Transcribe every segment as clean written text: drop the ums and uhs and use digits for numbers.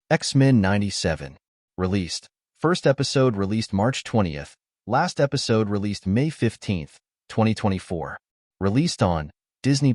X-Men 97. Released. First episode released March 20th. Last episode released May 15th, 2024. Released on Disney+.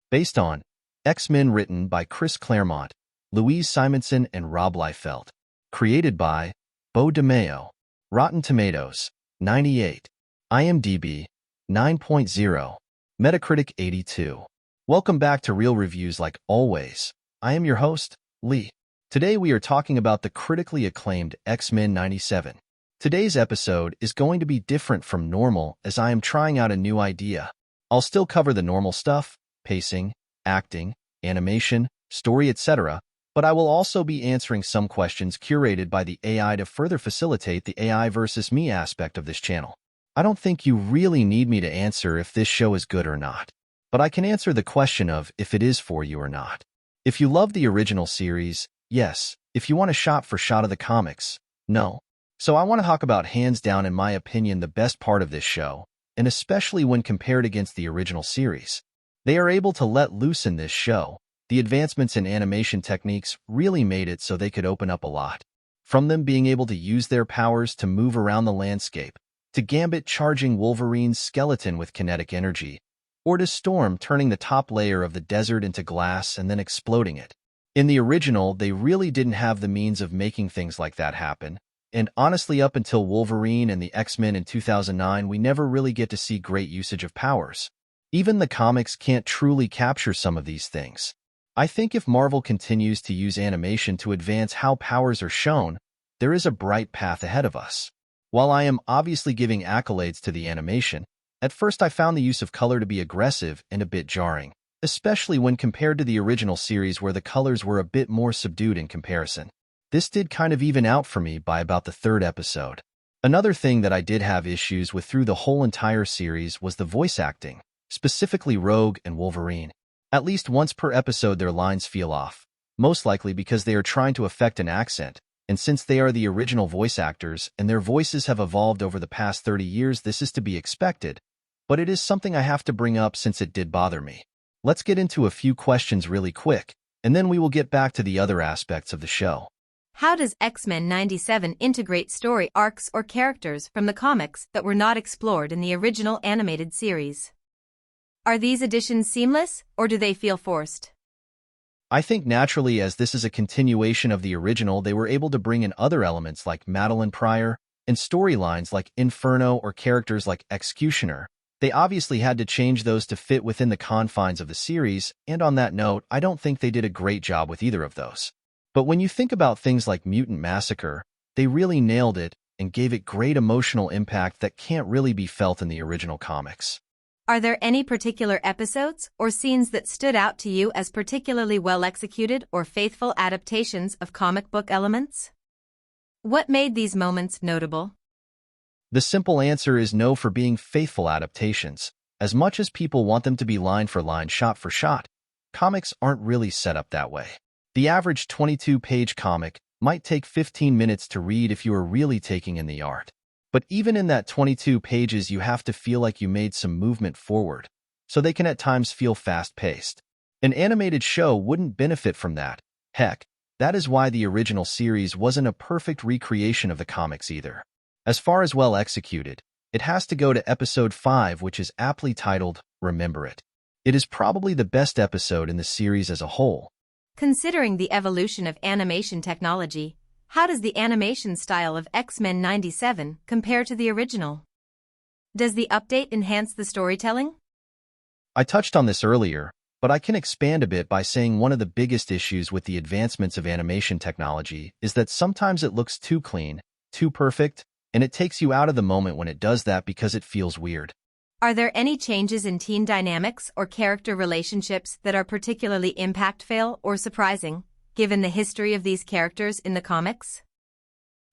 Based on X-Men, written by Chris Claremont, Louise Simonson, and Rob Liefeld. Created by Beau DeMayo. Rotten Tomatoes, 98. IMDb, 9.0. Metacritic, 82. Welcome back to Real Reviews. Like always, I am your host, Lee. Today we are talking about the critically acclaimed X-Men 97. Today's episode is going to be different from normal as I am trying out a new idea. I'll still cover the normal stuff, pacing, acting, animation, story, etc., but I will also be answering some questions curated by the AI to further facilitate the AI versus me aspect of this channel. I don't think you really need me to answer if this show is good or not, but I can answer the question of if it is for you or not. If you love the original series, yes. If you want a shot for shot of the comics, no. So I want to talk about, hands down in my opinion, the best part of this show, and especially when compared against the original series. They are able to let loose in this show. The advancements in animation techniques really made it so they could open up a lot. From them being able to use their powers to move around the landscape, to Gambit charging Wolverine's skeleton with kinetic energy, or to Storm turning the top layer of the desert into glass and then exploding it. In the original, they really didn't have the means of making things like that happen, and honestly, up until Wolverine and the X-Men in 2009, we never really get to see great usage of powers. Even the comics can't truly capture some of these things. I think if Marvel continues to use animation to advance how powers are shown, there is a bright path ahead of us. While I am obviously giving accolades to the animation, at first I found the use of color to be aggressive and a bit jarring, especially when compared to the original series where the colors were a bit more subdued in comparison. This did kind of even out for me by about the third episode. Another thing that I did have issues with through the whole entire series was the voice acting, specifically Rogue and Wolverine. At least once per episode their lines feel off, most likely because they are trying to affect an accent, and since they are the original voice actors and their voices have evolved over the past 30 years, this is to be expected, but it is something I have to bring up since it did bother me. Let's get into a few questions really quick, and then we will get back to the other aspects of the show. How does X-Men 97 integrate story arcs or characters from the comics that were not explored in the original animated series? Are these additions seamless, or do they feel forced? I think naturally, as this is a continuation of the original, they were able to bring in other elements like Madeline Pryor and storylines like Inferno or characters like Executioner. They obviously had to change those to fit within the confines of the series, and on that note, I don't think they did a great job with either of those. But when you think about things like Mutant Massacre, they really nailed it and gave it great emotional impact that can't really be felt in the original comics. Are there any particular episodes or scenes that stood out to you as particularly well executed or faithful adaptations of comic book elements? What made these moments notable? The simple answer is no for being faithful adaptations. As much as people want them to be line for line, shot for shot, comics aren't really set up that way. The average 22-page comic might take 15 minutes to read if you are really taking in the art. But even in that 22 pages, you have to feel like you made some movement forward, so they can at times feel fast-paced. An animated show wouldn't benefit from that. Heck, that is why the original series wasn't a perfect recreation of the comics either. As far as well executed, it has to go to episode 5, which is aptly titled Remember It. It is probably the best episode in the series as a whole. Considering the evolution of animation technology, how does the animation style of X-Men 97 compare to the original? Does the update enhance the storytelling? I touched on this earlier, but I can expand a bit by saying one of the biggest issues with the advancements of animation technology is that sometimes it looks too clean, too perfect, and it takes you out of the moment when it does that because it feels weird. Are there any changes in teen dynamics or character relationships that are particularly impactful or surprising, given the history of these characters in the comics?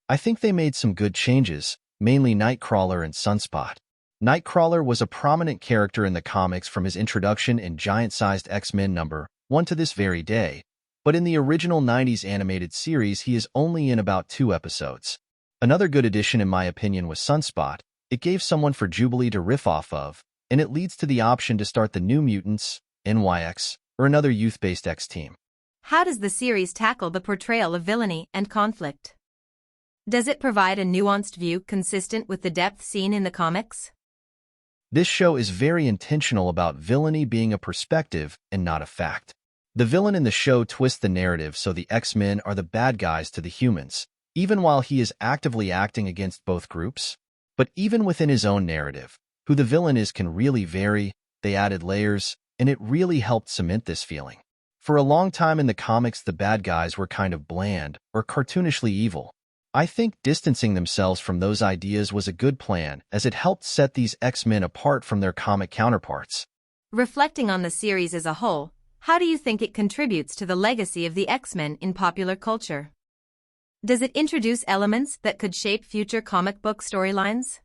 I think they made some good changes, mainly Nightcrawler and Sunspot. Nightcrawler was a prominent character in the comics from his introduction in giant-sized X-Men #1 to this very day, but in the original 90s animated series he is only in about 2 episodes. Another good addition in my opinion was Sunspot. It gave someone for Jubilee to riff off of, and it leads to the option to start the New Mutants, NYX, or another youth-based X team. How does the series tackle the portrayal of villainy and conflict? Does it provide a nuanced view consistent with the depth seen in the comics? This show is very intentional about villainy being a perspective and not a fact. The villain in the show twists the narrative so the X-Men are the bad guys to the humans, even while he is actively acting against both groups. But even within his own narrative, who the villain is can really vary. They added layers, and it really helped cement this feeling. For a long time in the comics, the bad guys were kind of bland or cartoonishly evil. I think distancing themselves from those ideas was a good plan, as it helped set these X-Men apart from their comic counterparts. Reflecting on the series as a whole, how do you think it contributes to the legacy of the X-Men in popular culture? Does it introduce elements that could shape future comic book storylines?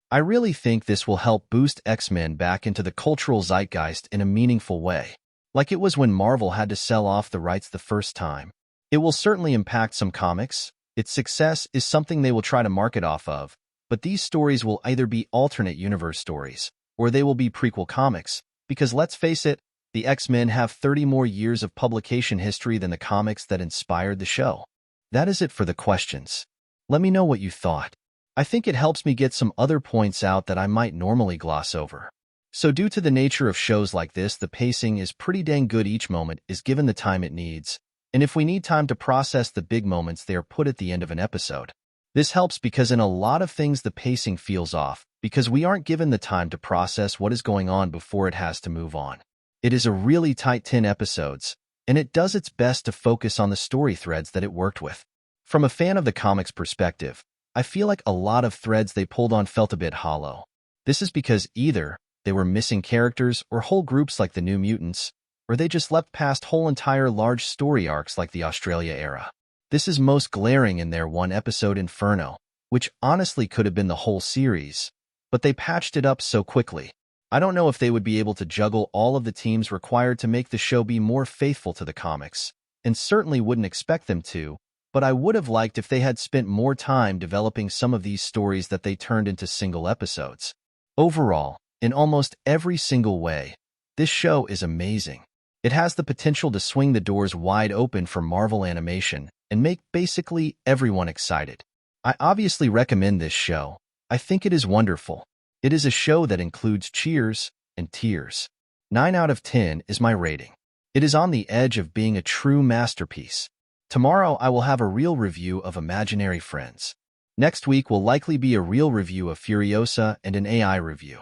I really think this will help boost X-Men back into the cultural zeitgeist in a meaningful way, like it was when Marvel had to sell off the rights the first time. It will certainly impact some comics. Its success is something they will try to market off of, but these stories will either be alternate universe stories, or they will be prequel comics, because let's face it, the X-Men have 30 more years of publication history than the comics that inspired the show. That is it for the questions. Let me know what you thought. I think it helps me get some other points out that I might normally gloss over. So due to the nature of shows like this, the pacing is pretty dang good. Each moment is given the time it needs, and if we need time to process the big moments, they are put at the end of an episode. This helps because in a lot of things the pacing feels off, because we aren't given the time to process what is going on before it has to move on. It is a really tight 10 episodes, and it does its best to focus on the story threads that it worked with. From a fan of the comics perspective, I feel like a lot of threads they pulled on felt a bit hollow. This is because either they were missing characters or whole groups like the New Mutants, or they just leapt past whole entire large story arcs like the Australia era. This is most glaring in their one-episode Inferno, which honestly could have been the whole series, but they patched it up so quickly. I don't know if they would be able to juggle all of the teams required to make the show be more faithful to the comics, and certainly wouldn't expect them to, but I would have liked if they had spent more time developing some of these stories that they turned into single episodes. Overall, in almost every single way, this show is amazing. It has the potential to swing the doors wide open for Marvel animation and make basically everyone excited. I obviously recommend this show. I think it is wonderful. It is a show that includes cheers and tears. 9 out of 10 is my rating. It is on the edge of being a true masterpiece. Tomorrow I will have a real review of Imaginary Friends. Next week will likely be a real review of Furiosa and an AI review.